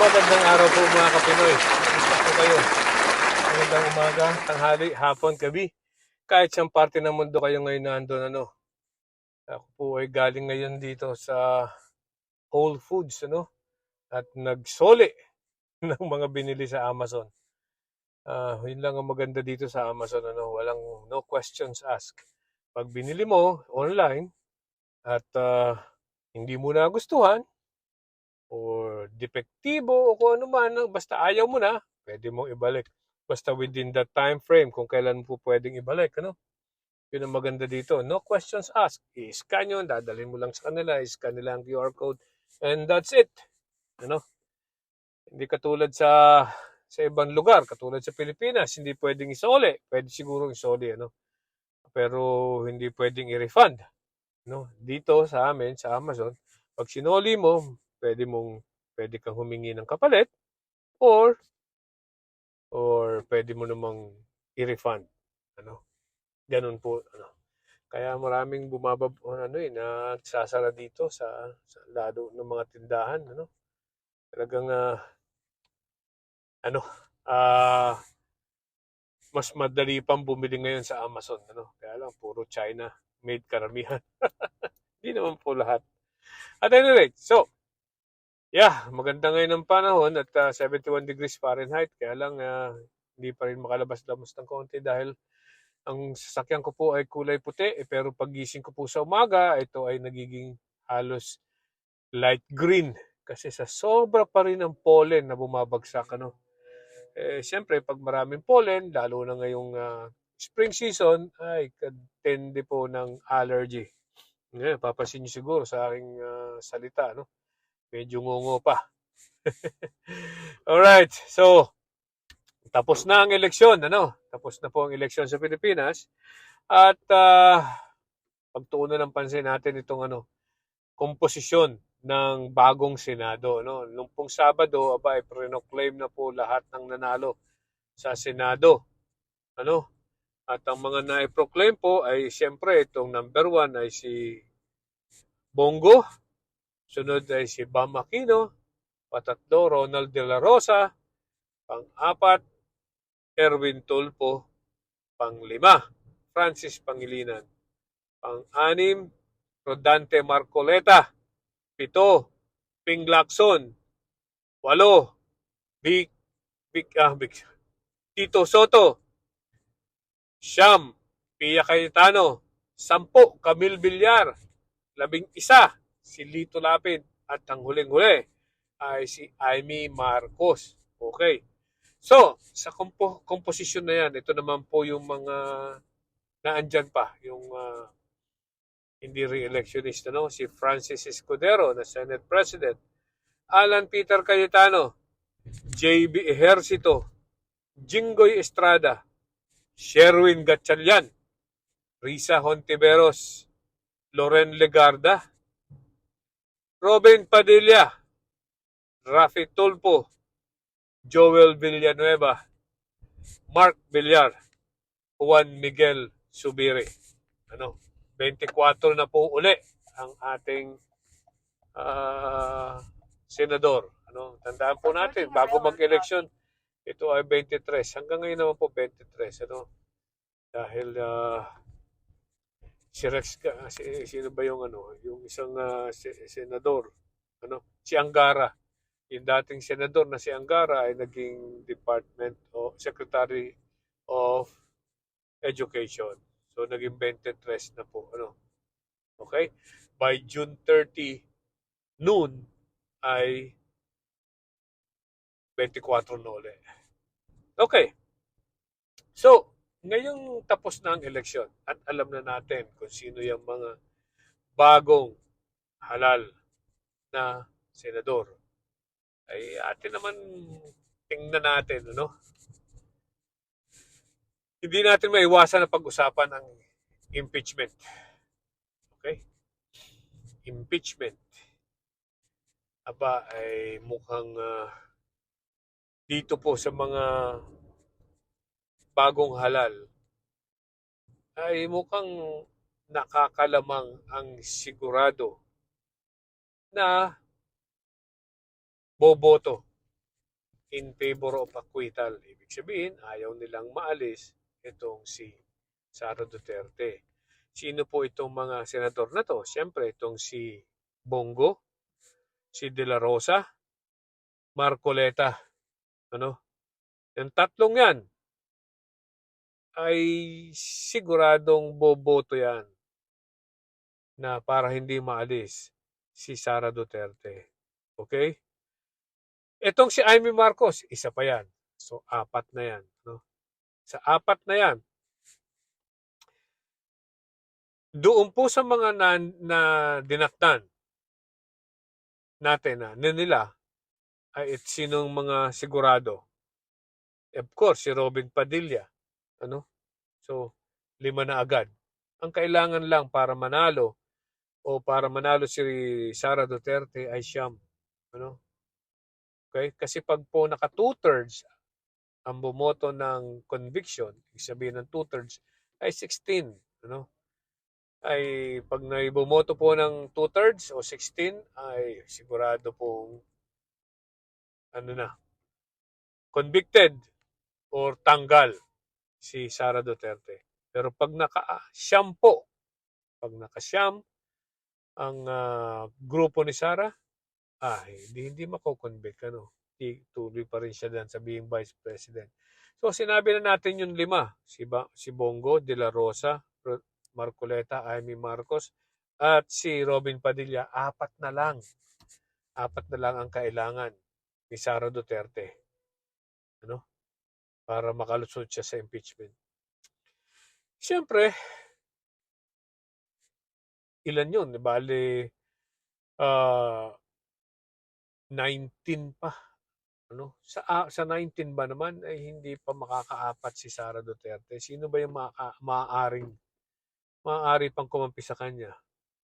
Magandang araw po mga Kapinoy. Kumusta po kayo? Magandang umaga, tanghali, hapon, gabi. Kahit siyang parte ng mundo kayo ngayon nandun, Ako po ay galing ngayon dito sa Whole Foods, At nagsoli ng mga binili sa Amazon. Yun lang ang maganda dito sa Amazon, Walang no questions asked. Pag binili mo online at hindi mo nagustuhan, or depektibo o kung ano man, basta ayaw mo na, pwede mong ibalik. Basta within that time frame kung kailan po pwedeng ibalik, Yun ang maganda dito. No questions asked. I-scan yun, dadalhin mo lang sa kanila, i-scan nila ang QR code, and that's it. Ano? Hindi katulad sa ibang lugar, katulad sa Pilipinas, hindi pwedeng isoli. Pwede siguro isoli, Pero hindi pwedeng i-refund. Dito sa amin, sa Amazon, pag sinoli mo, pwede kang humingi ng kapalit or pwede mo namang i-refund. Ganun po, Kaya maraming nagsasara dito sa lado ng mga tindahan, Talagang ano, ah mas madali pang bumili ngayon sa Amazon, Kaya lang puro China made karamihan. Hindi naman po lahat. At any rate, so yeah, maganda ngayon ang panahon at 71 degrees Fahrenheit. Kaya lang hindi pa rin makalabas-labas ng konti dahil ang sasakyan ko po ay kulay puti. Pero pagising ko po sa umaga, ito ay nagiging halos light green. Kasi sa sobra pa rin ang pollen na bumabagsak. Siyempre, pag maraming pollen, lalo na ngayong spring season, ay katindi po ng allergy. Papasin niyo siguro sa aking salita, Medyo ngungo pa. Alright, so tapos na ang eleksyon, Tapos na po ang eleksyon sa Pilipinas at pagtuunan ng pansin natin itong komposisyon ng bagong Senado, Nung pong Sabado, ay proclaim na po lahat ng nanalo sa Senado, At ang mga na-proclaim po ay siyempre itong number 1 ay si Bongo, sunod ay si Bam Aquino, patatlo Ronald De La Rosa, pang-apat Erwin Tulfo, pang-5 Francis Pangilinan, pang-6 Rodante Marcoleta, 7 Ping Lacson, 8 Tito Soto, 9 Pia Cayetano, 10 Camille Villar, 11 si Lito Lapid, at ang huling-huli ay si Amy Marcos. Okay. So, sa komposisyon na yan, ito naman po yung mga naandyan pa, yung hindi re-electionist, Si Francis Escudero na Senate President, Alan Peter Cayetano, JB Ejercito, Jinggoy Estrada, Sherwin Gatchalian, Risa Hontiveros, Loren Legarda, Robin Padilla, Rafi Tulfo, Joel Villanueva, Mark Villar, Juan Miguel Subiri. 24 na po uli ang ating senador. Tandaan po natin, bago mag-eleksyon, ito ay 23. Hanggang ngayon naman po 23. Dahil si Rex, sino ba yung yung isang senador, si Angara. Yung dating senador na si Angara ay naging Department o Secretary of Education. So naging 23 na po, Okay? By June 30 noon ay 24 na ulit. Okay. So, ngayong tapos na ang eleksyon at alam na natin kung sino yung mga bagong halal na senador, ay atin naman tingnan natin, Hindi natin maiwasan na pag-usapan ang impeachment. Okay? Impeachment. Aba, ay mukhang dito po sa mga bagong halal ay mukhang nakakalamang ang sigurado na boboto in favor of acquittal. Ibig sabihin, ayaw nilang maalis itong si Sara Duterte. Sino po itong mga senador na to? Siyempre, itong si Bongo, si De La Rosa, Marcoleta. Ano? Yung tatlong yan ay siguradong boboto yan na para hindi maalis si Sara Duterte. Okay? Itong si Amy Marcos, isa pa yan. So, apat na yan. No? Sa apat na yan, doon po sa mga na dinaktan natin na nila ay sinong mga sigurado. Of course, si Robin Padilla. Ano? So, 5 na agad. Ang kailangan lang para manalo o para manalo si Sara Duterte ay siyam. Ano? Okay? Kasi pag po naka 2/3 ang bumoto ng conviction, ibig sabihin ng 2/3 ay 16. Ano? Ay pag naibumoto po ng 2/3 o 16 ay sigurado pong ano na, convicted or tanggal si Sara Duterte. Pero pag naka-siyam po, pag naka-siyam ang grupo ni Sara, hindi mako-convict, ano. Tuloy pa rin siya dyan sa being Vice President. So sinabi na natin yung 5, si Bongo, De La Rosa, Marcoleta, Amy Marcos, at si Robin Padilla. 4 na lang. 4 na lang ang kailangan ni Sara Duterte. Ano? Para makalusot siya sa impeachment. Siyempre, ilan yun? Bale, 19 pa. Ano? Sa 19 ba naman ay hindi pa makakaapat si Sara Duterte? Sino ba yung maaari pang kumampi sa kanya?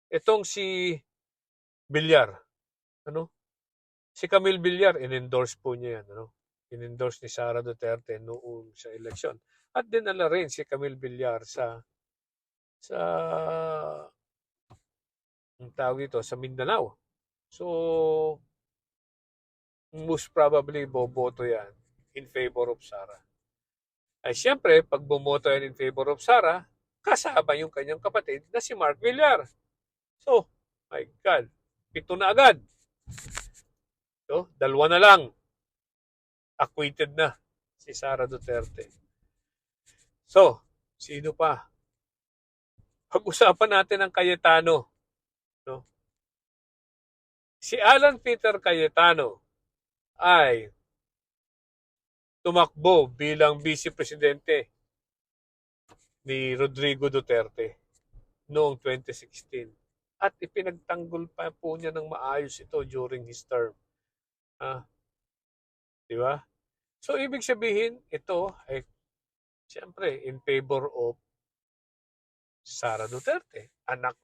Itong si Villar. Ano? Si Camille Villar, in-endorse po niya yan. Ano? In-endorse ni Sara Duterte noong sa eleksyon. At dinala rin si Camille Villar sa ang tawag dito, sa Mindanao. So, most probably boboto yan in favor of Sara. Ay siyempre, pag bumoto yan in favor of Sara, kasama yung kanyang kapatid na si Mark Villar. So, my God, 7 na agad. So, 2 na lang. Acquitted na si Sara Duterte. So, sino pa? Pag-usapan natin ang Cayetano. No? Si Alan Peter Cayetano ay tumakbo bilang Vice Presidente ni Rodrigo Duterte noong 2016. At ipinagtanggol pa po niya ng maayos ito during his term. Di ba? So, ibig sabihin, ito ay siyempre in favor of Sara Duterte. Anak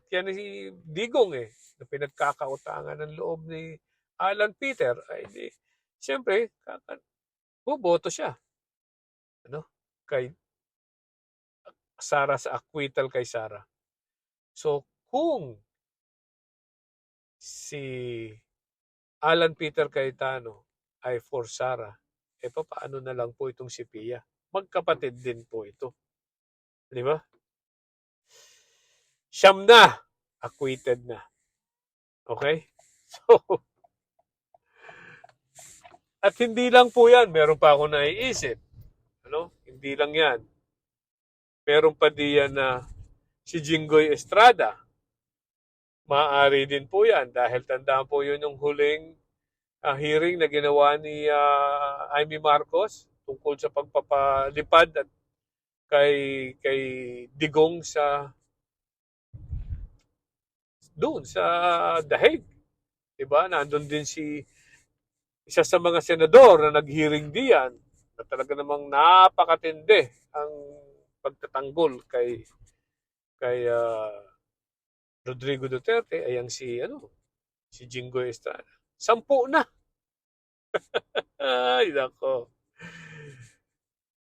yan ni Digong na pinagkakautangan ng loob ni Alan Peter. Ay di, siyempre, buboto siya. Ano? Kay Sara, sa acquittal kay Sara. So, kung si Alan Peter Cayetano ay for Sara, paano na lang po itong si Pia? Magkapatid din po ito. Di ba? Siyam na, acquitted na. Okay? So, at hindi lang po yan, meron pa ako naiisip. Ano? Hindi lang yan. Meron pa diyan na si Jinggoy Estrada. Maaari din po yan dahil tandaan po yun yung huling hearing na ginawa ni Amy Marcos tungkol sa pagpapalipad at kay Digong doon sa The Hague. Diba? Nandun din isa sa mga senador na nag-hearing diyan na talaga namang napakatindi ang pagtatanggol kay Rodrigo Duterte ay ang si Jinggoy Estrada. 10 na. Ay, nako.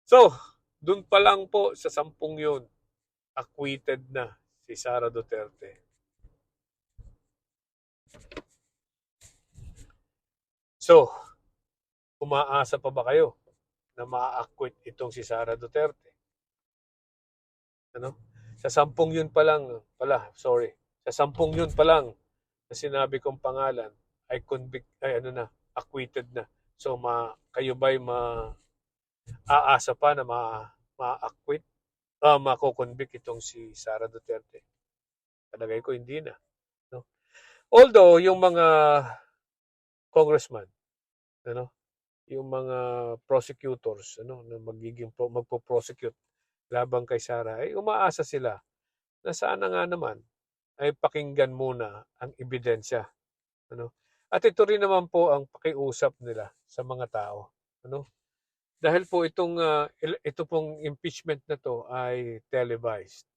So, dun pa lang po sa 10 yun, acquitted na si Sara Duterte. So, Umaasa pa ba kayo na maa-acquit itong si Sara Duterte? Ano? Sa 10 yun pa lang, sa 10 yun pa lang na sinabi kong pangalan ay acquitted na. So kayo ba'y aasa pa na ma-acquit, mako-convict itong si Sara Duterte? Palagay ko hindi na, no? Although yung mga congressman, ano, yung mga prosecutors, na magpo-prosecute labang kay Sara, ay umaasa sila na sana nga naman ay pakinggan muna ang ebidensya, ano. At ito rin naman po ang pakiusap nila sa mga tao, ano. Dahil po ito pong impeachment na to ay televised.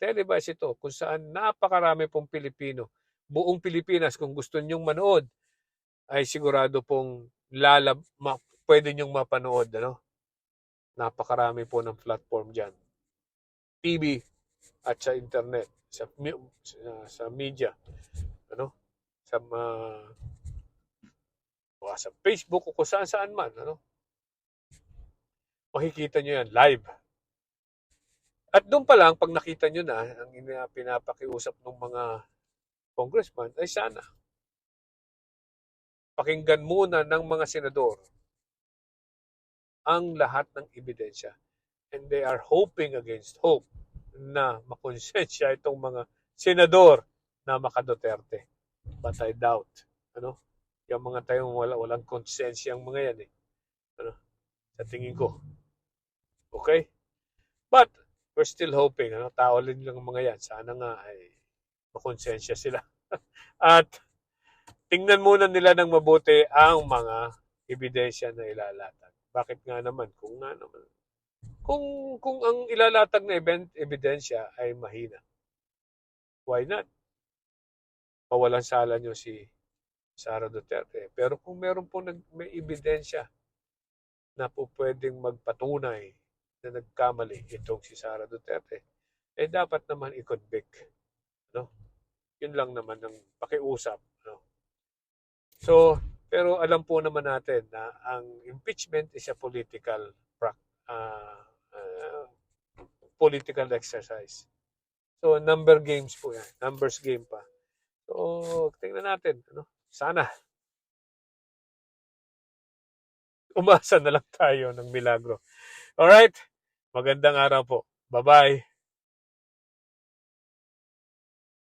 Televised ito kung saan napakarami pong Pilipino, buong Pilipinas kung gusto ninyong manood ay sigurado pong pwede niyong mapanood, ano. Napakarami po ng platform diyan. TV at sa internet, sa media, ano, sa Facebook o kung saan man, ano. Makikita niyo yan live. At doon pa lang, pag nakita nyo na ang pinapakiusap ng mga congressman, ay sana pakinggan muna ng mga senador ang lahat ng ebidensya. And they are hoping against hope na makonsensya itong mga senador na maka-Duterte. But I doubt. Ano? Yung mga tayong walang konsensya ang mga yan. Ano? Sa tingin ko. Okay? But we're still hoping. Ano? Tao lang mga yan. Sana nga ay makonsensya sila. At tingnan muna nila ng mabuti ang mga ebidensya na ilalatag. Bakit nga naman? Kung ang ilalatag na ebidensya ay mahina, why not? Pawalan sala nyo si Sara Duterte. Pero kung meron po may ebidensya na po pwedeng magpatunay na nagkamali itong si Sara Duterte, eh dapat naman i-convict. No? Yun lang naman ang pakiusap. No? So, pero alam po naman natin na ang impeachment is a political exercise. So, number games po yan. Numbers game pa. So, tingnan natin. Ano? Sana. Umasa na lang tayo ng milagro. Alright? Magandang araw po. Bye-bye.